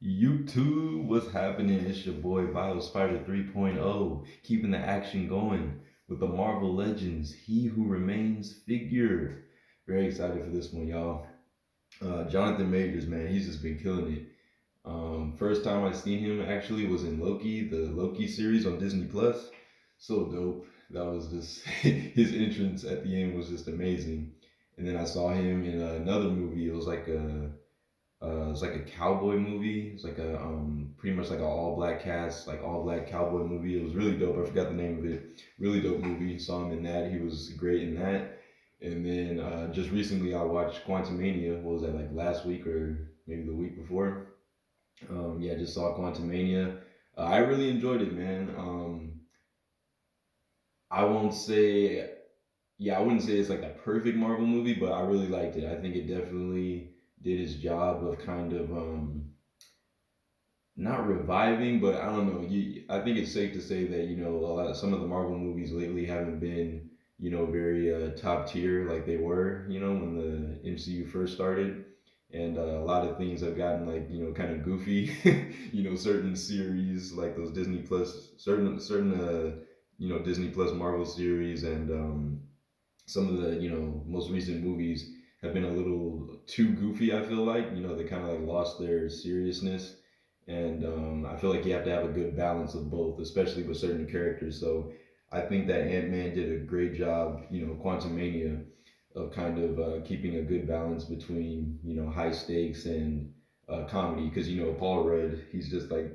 YouTube, what's happening? It's your boy Biospider 3.0, keeping the action going with the Marvel Legends He Who Remains figure. Very excited for this one, y'all. Jonathan Majors, man, he's just been killing it. First time I seen him actually was in Loki, the Loki series on Disney Plus. So dope. That was just his entrance at the end was just amazing. And then I saw him in another movie. It's like a cowboy movie. It's like a pretty much like an all black cast, like all black cowboy movie. It was really dope. I forgot the name of it. Really dope movie. Saw him in that. He was great in that. And then just recently I watched Quantumania. What was that, like last week or maybe the week before? Yeah, just saw Quantumania. I really enjoyed it, man. I won't say, yeah, I wouldn't say it's like a perfect Marvel movie, but I really liked it. I think it definitely did its job of kind of not reviving, but I don't know. I think it's safe to say that some of the Marvel movies lately haven't been very top tier like they were when the MCU first started, and a lot of things have gotten like kind of goofy. Certain series like those Disney Plus, certain Disney Plus Marvel series, and some of the most recent movies have been a little too goofy. I feel like they kind of like lost their seriousness, and I feel like you have to have a good balance of both, especially with certain characters. So I think that Ant Man did a great job, Quantumania, of kind of keeping a good balance between high stakes and comedy. Because Paul Rudd, he's just a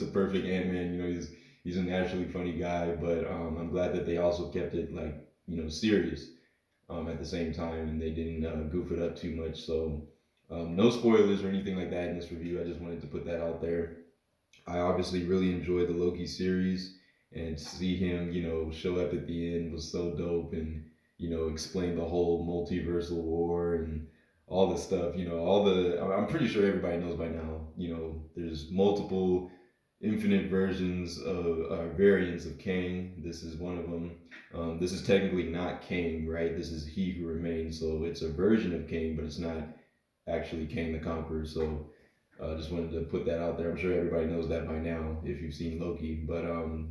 perfect Ant Man. He's a naturally funny guy, but I'm glad that they also kept it like serious at the same time, and they didn't goof it up too much. So no spoilers or anything like that in this review. I just wanted to put that out there. I obviously really enjoyed the Loki series, and to see him, show up at the end was so dope, and explain the whole multiversal war and all this stuff. All the I'm pretty sure everybody knows by now. There's multiple infinite versions of variants of Kang. This is one of them. This is technically not Kang, right? This is He Who Remains. So it's a version of Kang, but it's not actually Kang the Conqueror. So just wanted to put that out there. I'm sure everybody knows that by now if you've seen Loki. But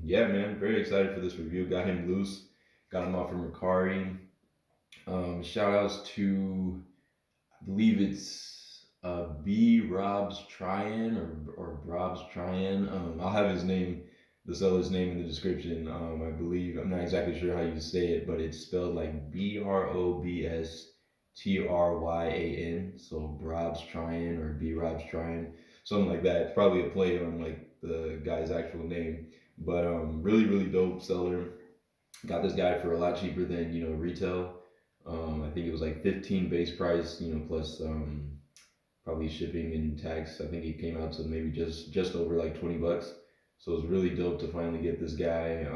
yeah, man, very excited for this review. Got him loose. Got him off from Mercari. Shout outs to, I believe it's B Rob's Tryan or Rob's Tryan. I'll have his name, the seller's name in the description. I believe I'm not exactly sure how you say it, but it's spelled like BROBSTRYAN. So Rob's Tryan or B Rob's Tryan, something like that. It's probably a play on like the guy's actual name, but really really dope seller. Got this guy for a lot cheaper than retail. I think it was like 15 base price, plus probably shipping and tax. I think it came out to maybe just over like 20 bucks. So it was really dope to finally get this guy.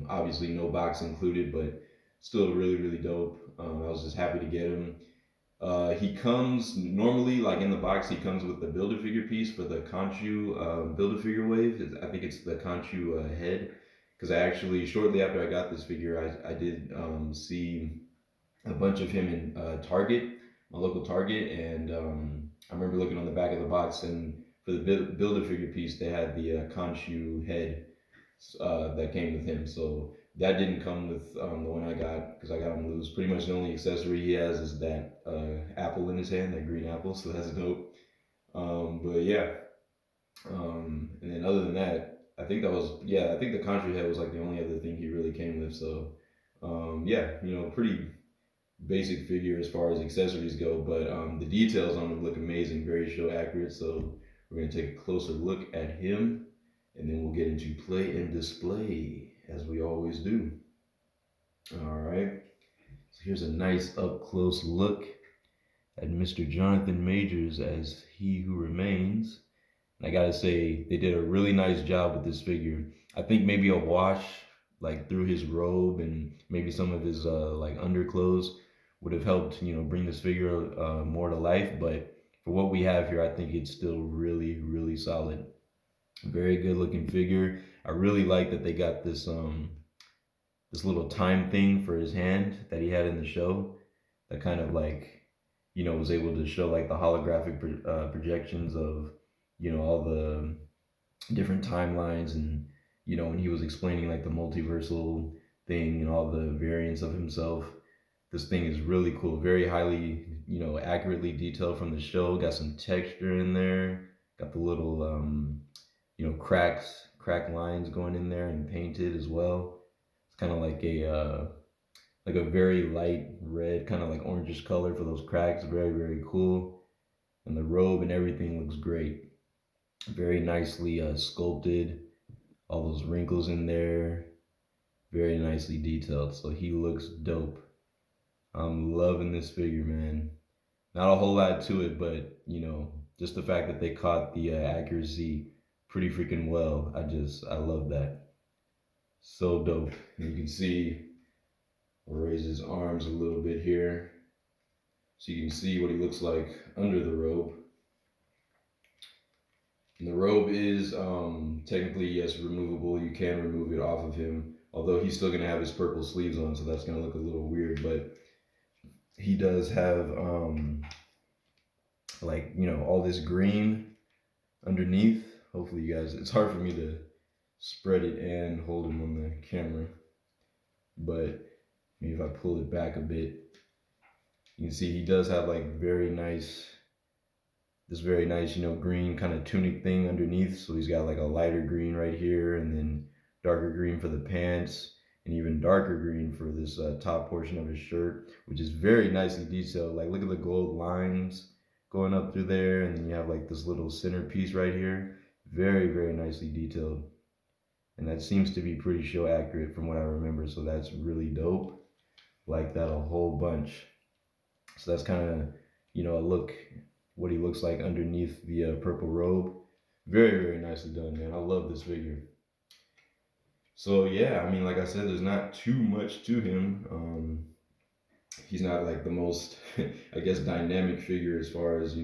Obviously no box included, but still really really dope. I was just happy to get him. He comes normally like in the box. He comes with the Build a Figure piece for the Conchu Build a Figure wave. I think it's the Conchu head. Because I actually shortly after I got this figure, I did see a bunch of him in Target, my local Target, and I remember looking on the back of the box, and for the Build a Figure piece, they had the Khonshu head that came with him. So that didn't come with the one I got because I got him loose. Pretty much the only accessory he has is that apple in his hand, that green apple. So that's dope. But yeah, and then other than that, I think that was yeah. I think the Contra head was like the only other thing he really came with. So yeah, pretty basic figure as far as accessories go, but the details on him look amazing, very show accurate. So we're gonna take a closer look at him, and then we'll get into play and display as we always do. All right. So here's a nice up close look at Mr. Jonathan Majors as He Who Remains. And I gotta say, they did a really nice job with this figure. I think maybe a wash like through his robe and maybe some of his like underclothes would have helped bring this figure more to life. But for what we have here, I think it's still really really solid. Very good looking figure. I really like that they got this little time thing for his hand that he had in the show that kind of like was able to show like the holographic projections of all the different timelines, and when he was explaining like the multiversal thing and all the variants of himself. This thing is really cool, very highly, accurately detailed from the show. Got some texture in there. Got the little, crack lines going in there and painted as well. It's kind of like a very light red, kind of like orangish color for those cracks. Very, very cool. And the robe and everything looks great. Very nicely sculpted. All those wrinkles in there. Very nicely detailed. So he looks dope. I'm loving this figure, man. Not a whole lot to it, but just the fact that they caught the accuracy pretty freaking well. I love that. So dope. And you can see, I'll raise his arms a little bit here so you can see what he looks like under the robe. And the robe is technically, yes, removable. You can remove it off of him, although he's still gonna have his purple sleeves on, so that's gonna look a little weird. But he does have all this green underneath. Hopefully, you guys. It's hard for me to spread it and hold him on the camera, but maybe if I pull it back a bit, you can see he does have like this very nice, green kind of tunic thing underneath. So he's got like a lighter green right here, and then darker green for the pants, and even darker green for this top portion of his shirt, which is very nicely detailed. Like, look at the gold lines going up through there, and then you have like this little centerpiece right here. Very, very nicely detailed. And that seems to be pretty show accurate from what I remember. So that's really dope. Like that a whole bunch. So that's kind of, a look, what he looks like underneath the purple robe. Very, very nicely done, man. I love this figure. So yeah, I mean, like I said, there's not too much to him. He's not like the most, I guess, dynamic figure as far as,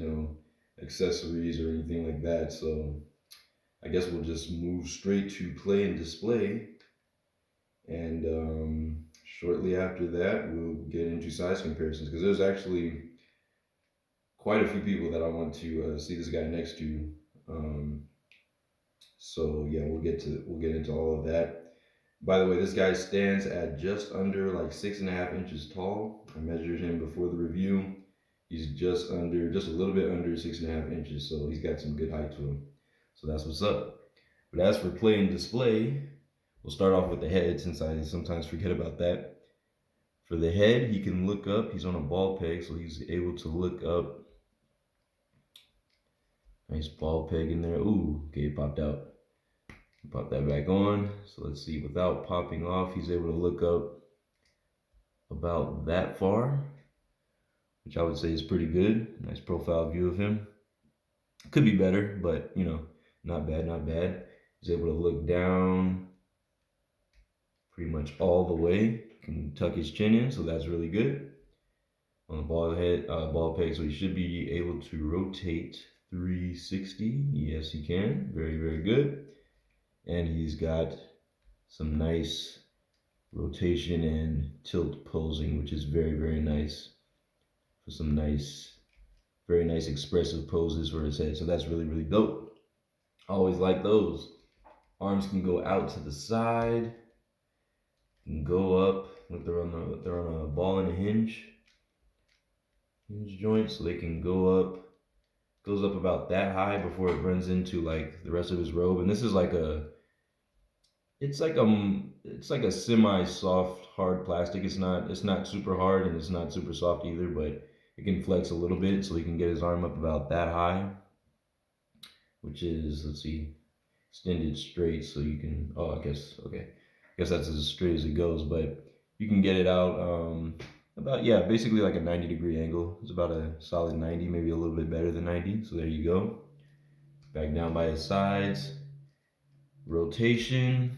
accessories or anything like that. So I guess we'll just move straight to play and display. And shortly after that, we'll get into size comparisons, because there's actually quite a few people that I want to see this guy next to. Um, so yeah, we'll get into all of that. By the way, this guy stands at just under like 6.5 inches tall. I measured him before the review. He's just a little bit under 6.5 inches, so he's got some good height to him. So that's what's up. But as for play and display, we'll start off with the head, since I sometimes forget about that. For the head, he can look up. He's on a ball peg, so he's able to look up. Nice ball peg in there. Ooh, okay, it popped out. Pop that back on. So let's see, without popping off, he's able to look up about that far, which I would say is pretty good. Nice profile view of him. Could be better, but not bad, not bad. He's able to look down pretty much all the way. Can tuck his chin in, so that's really good. On the ball peg, so he should be able to rotate 360. Yes, he can. Very, very good. And he's got some nice rotation and tilt posing, which is very, very nice for some very nice expressive poses for his head. So that's really, really dope. I always like those. Arms can go out to the side, can go up. Look, they're on a ball and a hinge joint, so they can go up. Goes up about that high before it runs into like the rest of his robe. And this is like it's like a semi-soft hard plastic. It's not super hard and it's not super soft either, but it can flex a little bit, so he can get his arm up about that high, which is, let's see, extended straight. So you can, I guess that's as straight as it goes, but you can get it out about, yeah, basically like a 90-degree angle. It's about a solid 90, maybe a little bit better than 90. So there you go. Back down by his sides. Rotation.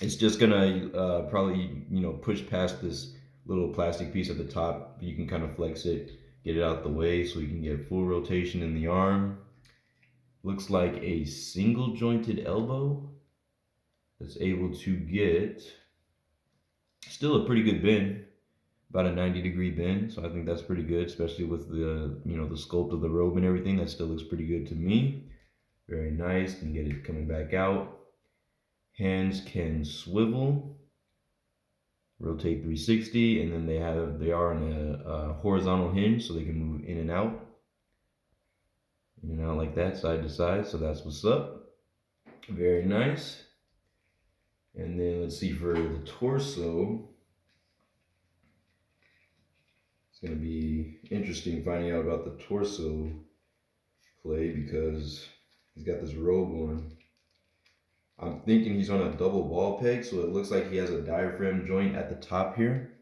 It's just gonna probably push past this little plastic piece at the top. You can kind of flex it, get it out the way, so you can get full rotation in the arm. Looks like a single jointed elbow that's able to get still a pretty good bend, about a 90-degree bend. So I think that's pretty good, especially with the the sculpt of the robe and everything. That still looks pretty good to me. Very nice. Can get it coming back out. Hands can swivel, rotate 360, and then they are on a horizontal hinge, so they can move in and out like that, side to side. So that's what's up. Very nice. And then let's see for the torso. It's gonna be interesting finding out about the torso play because he's got this robe on. I'm thinking he's on a double ball peg, so it looks like he has a diaphragm joint at the top here.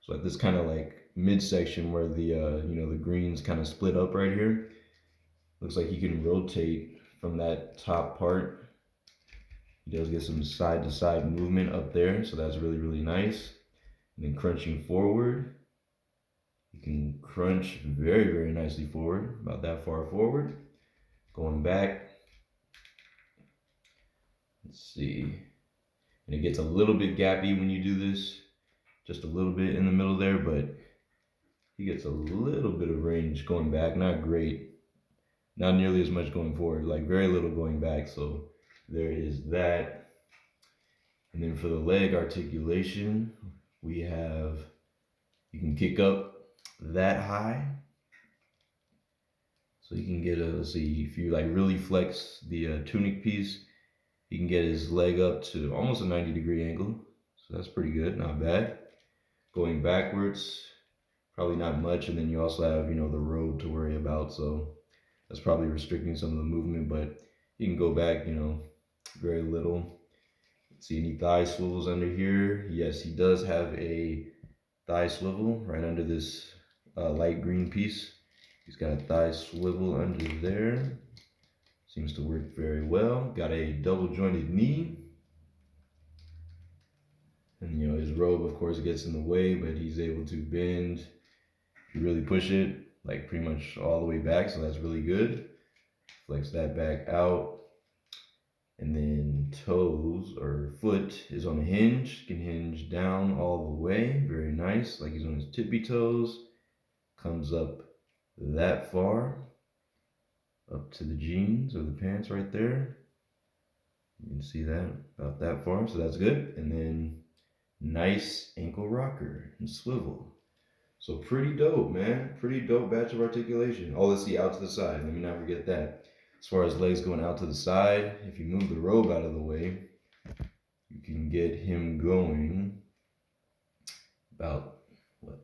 So at this kind of like midsection where the the greens kind of split up right here. Looks like he can rotate from that top part. He does get some side to side movement up there, so that's really, really nice. And then crunching forward, you can crunch very, very nicely forward, about that far forward. Going back, let's see. And it gets a little bit gappy when you do this, just a little bit in the middle there, but he gets a little bit of range going back, not great. Not nearly as much going forward, like very little going back, so there is that. And then for the leg articulation, we have, you can kick up that high. So you can get a, let's see, if you like really flex the tunic piece, you can get his leg up to almost a 90-degree angle. So that's pretty good, not bad. Going backwards, probably not much. And then you also have, the robe to worry about. So that's probably restricting some of the movement, but you can go back, very little. Let's see any thigh swivels under here. Yes, he does have a thigh swivel right under this light green piece. He's got a thigh swivel under there. Seems to work very well. Got a double jointed knee. And his robe of course gets in the way, but he's able to bend. If you really push it, like pretty much all the way back, so that's really good. Flex that back out. And then toes or foot is on a hinge, can hinge down all the way, very nice, like he's on his tippy toes. Comes up that far, up to the jeans or the pants right there. You can see that, about that far, so that's good. And then nice ankle rocker and swivel. So pretty dope, man. Pretty dope batch of articulation. Oh, let's see, out to the side. Let me not forget that. As far as legs going out to the side, if you move the robe out of the way, you can get him going about,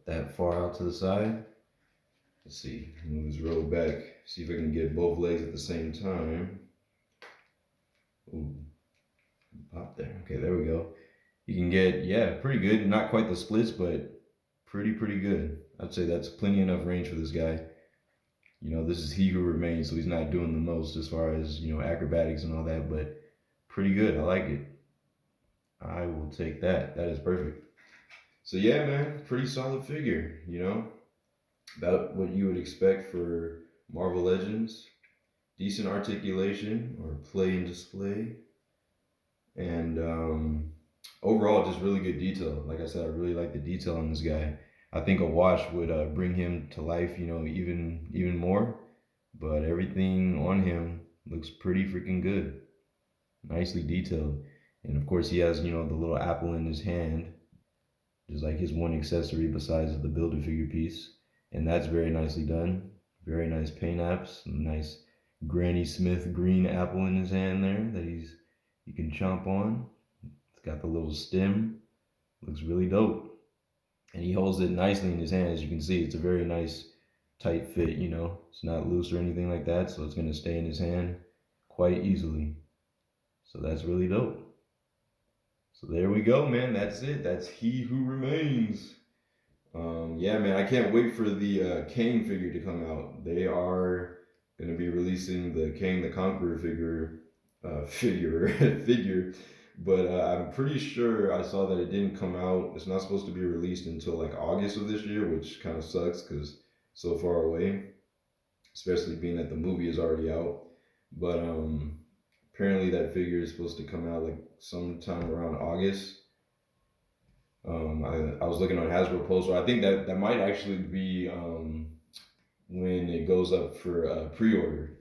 that far out to the side. Let's see, move his robe back. See if I can get both legs at the same time. Ooh, pop there. Okay, there we go. You can get, yeah, pretty good. Not quite the splits, but pretty good. I'd say that's plenty enough range for this guy. This is he who remains, so he's not doing the most as far as, acrobatics and all that, but pretty good. I like it. I will take that. That is perfect. So yeah, man, pretty solid figure, about what you would expect for Marvel Legends. Decent articulation or play and display. And overall, just really good detail. Like I said, I really like the detail on this guy. I think a wash would bring him to life, even more. But everything on him looks pretty freaking good. Nicely detailed. And of course, he has, the little apple in his hand, just like his one accessory besides the Build-A-Figure piece. And that's very nicely done. Very nice paint apps. Nice Granny Smith green apple in his hand there that he can chomp on. It's got the little stem. Looks really dope. And he holds it nicely in his hand. As you can see, it's a very nice tight fit, It's not loose or anything like that, so it's going to stay in his hand quite easily. So that's really dope. So there we go, man. That's it. That's He Who Remains. Yeah, man, I can't wait for the Kang figure to come out. They are going to be releasing the Kang the Conqueror figure. But I'm pretty sure I saw that it didn't come out. It's not supposed to be released until like August of this year, which kind of sucks because so far away, especially being that the movie is already out. But apparently that figure is supposed to come out like sometime around August. I was looking on Hasbro Poster. I think that might actually be when it goes up for pre-order.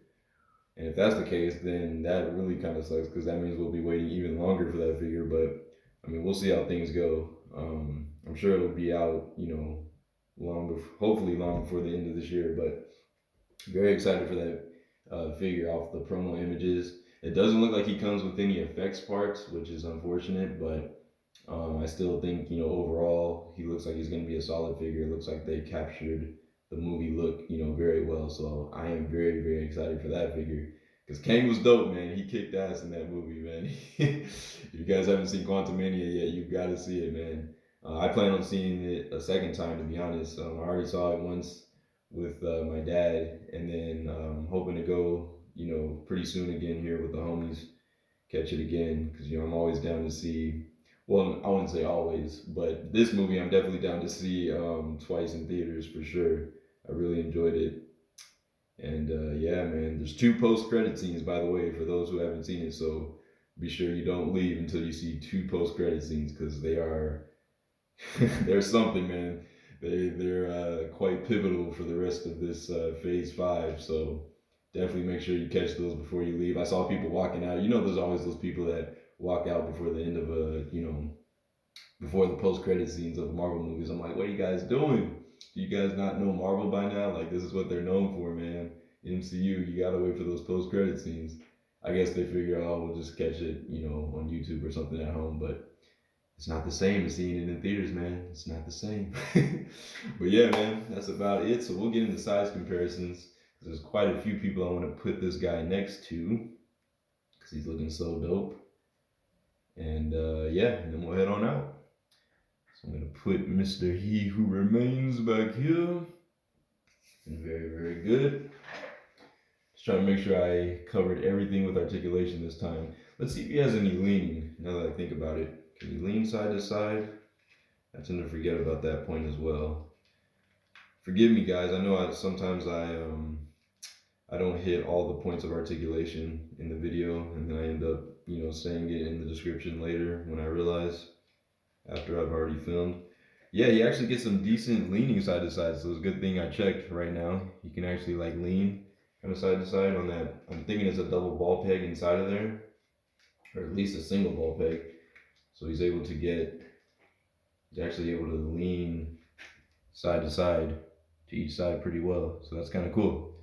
And if that's the case, then that really kind of sucks because that means we'll be waiting even longer for that figure. But I mean, we'll see how things go. I'm sure it'll be out, long before, hopefully long before the end of this year. But very excited for that figure off the promo images. It doesn't look like he comes with any effects parts, which is unfortunate, but I still think, overall, he looks like he's going to be a solid figure. It looks like they captured the movie look, very well. So I am very, very excited for that figure. Because Kang was dope, man. He kicked ass in that movie, man. If you guys haven't seen Quantumania yet, you've got to see it, man. I plan on seeing it a second time, to be honest. I already saw it once with my dad, and then hoping to go, pretty soon again here with the homies, catch it again, because I'm always down to see. Well, I wouldn't say always, but this movie I'm definitely down to see twice in theaters for sure. I really enjoyed it, and yeah, man. There's two post-credit scenes, by the way, for those who haven't seen it. So be sure you don't leave until you see two post-credit scenes, because they are there's something, man. They're quite pivotal for the rest of this phase 5. So definitely make sure you catch those before you leave. I saw people walking out. There's always those people that walk out before the end of before the post credit scenes of Marvel movies. I'm like, what are you guys doing? Do you guys not know Marvel by now? Like, this is what they're known for, man. MCU, you gotta wait for those post credit scenes. I guess they figure, oh, we'll just catch it, on YouTube or something at home, but it's not the same as seeing it in theaters, man. It's not the same. But yeah, man, that's about it. So we'll get into size comparisons. There's quite a few people I want to put this guy next to because he's looking so dope. And yeah, and then we'll head on out. So I'm going to put Mr. He Who Remains back here. And very, very good. Just trying to make sure I covered everything with articulation this time. Let's see if he has any leaning, now that I think about it. Can you lean side to side? I tend to forget about that point as well. Forgive me, guys. I know sometimes I don't hit all the points of articulation in the video, and then I end up saying it in the description later when I realize after I've already filmed. Yeah, he actually gets some decent leaning side to side, so it's a good thing I checked right now. You can actually lean kind of side to side on that. I'm thinking it's a double ball peg inside of there, or at least a single ball peg. So he's actually able to lean side to side to each side pretty well. So that's kind of cool.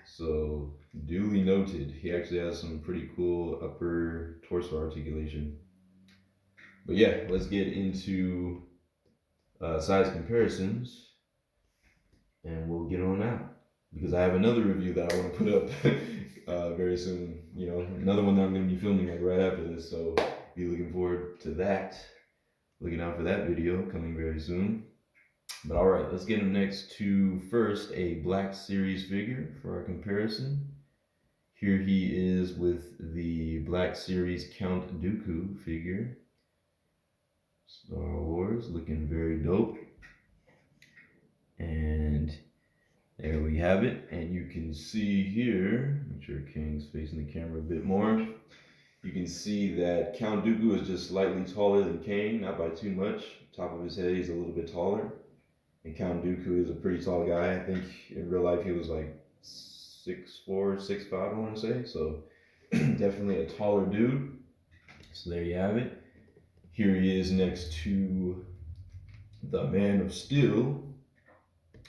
So duly noted. He actually has some pretty cool upper torso articulation. But yeah, let's get into size comparisons, and we'll get on out because I have another review that I want to put up very soon. Another one that I'm going to be filming right after this. So be looking forward to that. Looking out for that video coming very soon. But all right, let's get him next to first a Black Series figure for our comparison. Here he is with the Black Series Count Dooku figure. Star Wars, looking very dope. And there we have it. And you can see here, make sure Kang's facing the camera a bit more. You can see that Count Dooku is just slightly taller than Kang, not by too much. Top of his head, he's a little bit taller. And Count Dooku is a pretty tall guy. I think in real life he was like 6'4", 6'5", I want to say. So definitely a taller dude. So there you have it. Here he is next to the Man of Steel,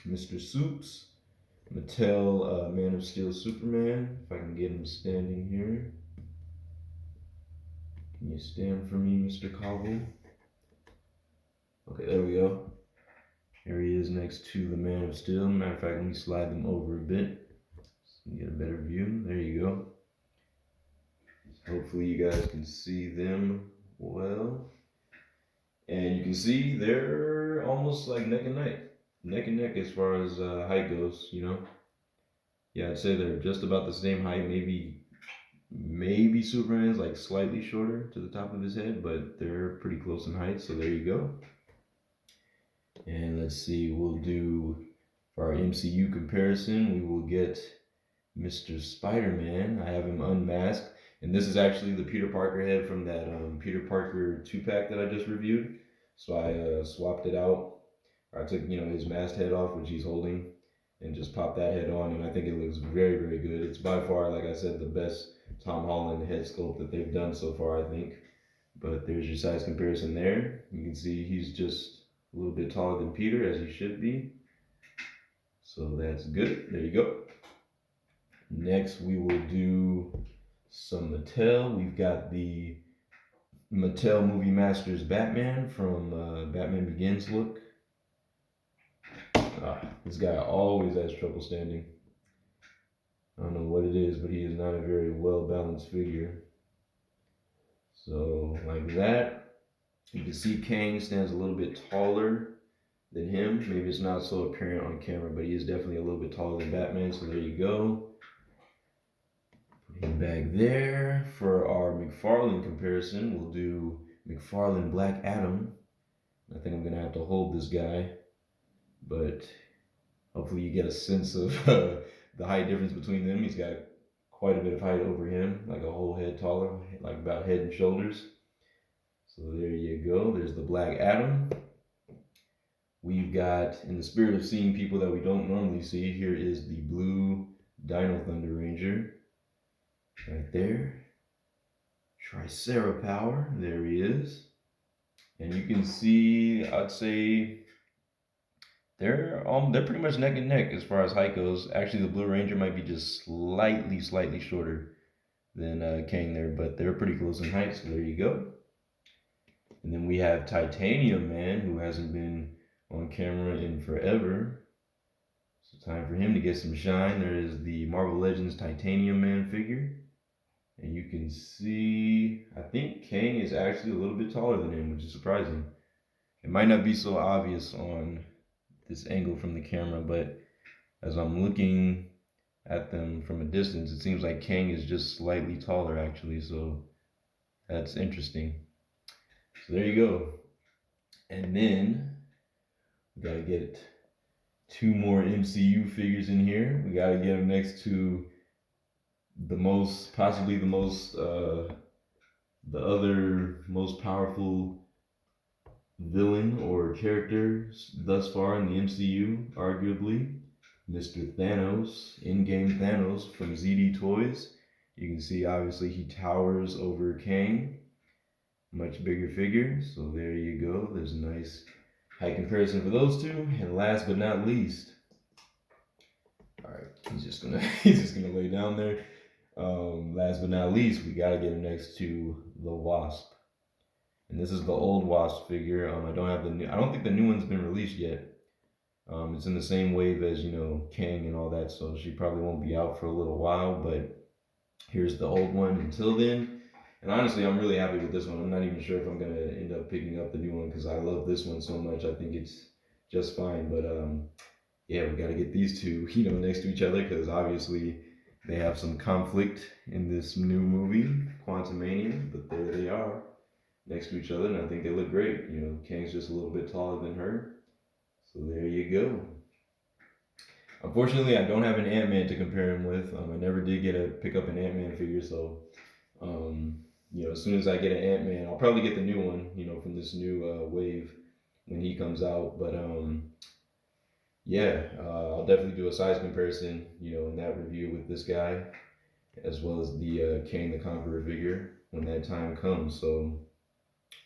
Mr. Soups. Mattel Man of Steel Superman. If I can get him standing here. Can you stand for me, Mr. Cobble? Okay, there we go. Here he is next to the Man of Steel. Matter of fact, let me slide them over a bit so you get a better view. There you go. Hopefully you guys can see them well. And you can see they're almost like neck and neck. Neck and neck as far as height goes, Yeah, I'd say they're just about the same height. Maybe Superman's like slightly shorter to the top of his head, but they're pretty close in height, so there you go. And let's see, we'll do, for our MCU comparison, we will get Mr. Spider-Man. I have him unmasked, and this is actually the Peter Parker head from that Peter Parker 2-pack that I just reviewed. So I swapped it out. I took, his masked head off, which he's holding, and just pop that head on, and I think it looks very, very good. It's by far, like I said, the best Tom Holland head sculpt that they've done so far, I think. But there's your size comparison there. You can see he's just a little bit taller than Peter, as he should be. So that's good. There you go. Next, we will do some Mattel. We've got the Mattel Movie Masters Batman from Batman Begins look. This guy always has trouble standing. I don't know what it is, but he is not a very well balanced figure. So, like that. You can see Kang stands a little bit taller than him. Maybe it's not so apparent on camera, but he is definitely a little bit taller than Batman. So, there you go. Put him back there. For our McFarlane comparison, we'll do McFarlane Black Adam. I think I'm going to have to hold this guy, but hopefully you get a sense of the height difference between them. He's got quite a bit of height over him, like a whole head taller, like about head and shoulders. So there you go. There's the Black Adam. We've got, in the spirit of seeing people that we don't normally see, here is the blue Dino Thunder Ranger. Right there. Tricera Power. There he is. And you can see, I'd say, they're pretty much neck and neck as far as height goes. Actually, the Blue Ranger might be just slightly shorter than Kang there, but they're pretty close in height, so there you go. And then we have Titanium Man, who hasn't been on camera in forever. So time for him to get some shine. There is the Marvel Legends Titanium Man figure. And you can see, I think Kang is actually a little bit taller than him, which is surprising. It might not be so obvious on this angle from the camera, but as I'm looking at them from a distance, it seems like Kang is just slightly taller actually, so that's interesting. So there you go. And then we gotta get two more MCU figures in here. We gotta get them next to possibly the other most powerful villain or character thus far in the MCU, arguably, Mr. Thanos, in-game Thanos from ZD Toys. You can see obviously he towers over Kang, much bigger figure. So there you go. There's a nice height comparison for those two. And last but not least, all right, he's just gonna lay down there. Last but not least, we gotta get him next to the Wasp. And this is the old Wasp figure. I don't think the new one's been released yet. It's in the same wave as, Kang and all that, so she probably won't be out for a little while, but here's the old one until then. And honestly, I'm really happy with this one. I'm not even sure if I'm going to end up picking up the new one because I love this one so much. I think it's just fine, but yeah, we got to get these two, next to each other because obviously they have some conflict in this new movie, Quantumania, but there they are next to each other, and I think they look great. Kang's just a little bit taller than her. So there you go. Unfortunately, I don't have an Ant-Man to compare him with. I never did pick up an Ant-Man figure, so as soon as I get an Ant-Man, I'll probably get the new one, from this new wave when he comes out. But I'll definitely do a size comparison, in that review with this guy, as well as the Kang the Conqueror figure when that time comes. So,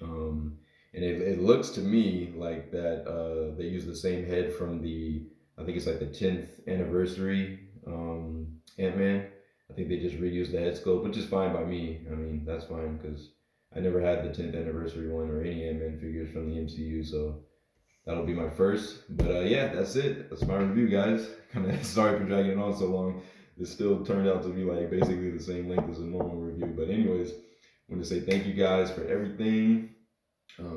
and it looks to me like that they use the same head from I think it's like the 10th anniversary Ant-Man. I think they just reused the head sculpt, which is fine by me. I mean, that's fine because I never had the 10th anniversary one or any Ant-Man figures from the MCU, so that'll be my first. But yeah, that's it. That's my review, guys. Kind of sorry for dragging it on so long. This still turned out to be like basically the same length as a normal review. But anyways, I want to say thank you guys for everything.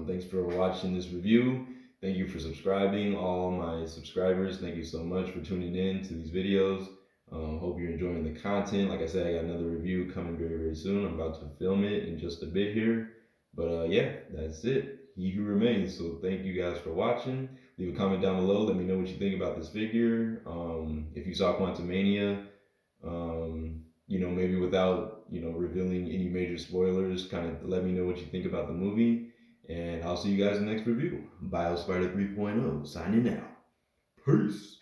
Thanks for watching this review. Thank you for subscribing, all my subscribers. Thank you so much for tuning in to these videos. Hope you're enjoying the content. Like I said, I got another review coming very, very soon. I'm about to film it in just a bit here. But yeah, that's it. He who remains. So thank you guys for watching. Leave a comment down below. Let me know what you think about this figure. If you saw Quantumania, maybe without, revealing any major spoilers, kind of let me know what you think about the movie. And I'll see you guys in the next review. BioSpider 3.0 signing out. Peace.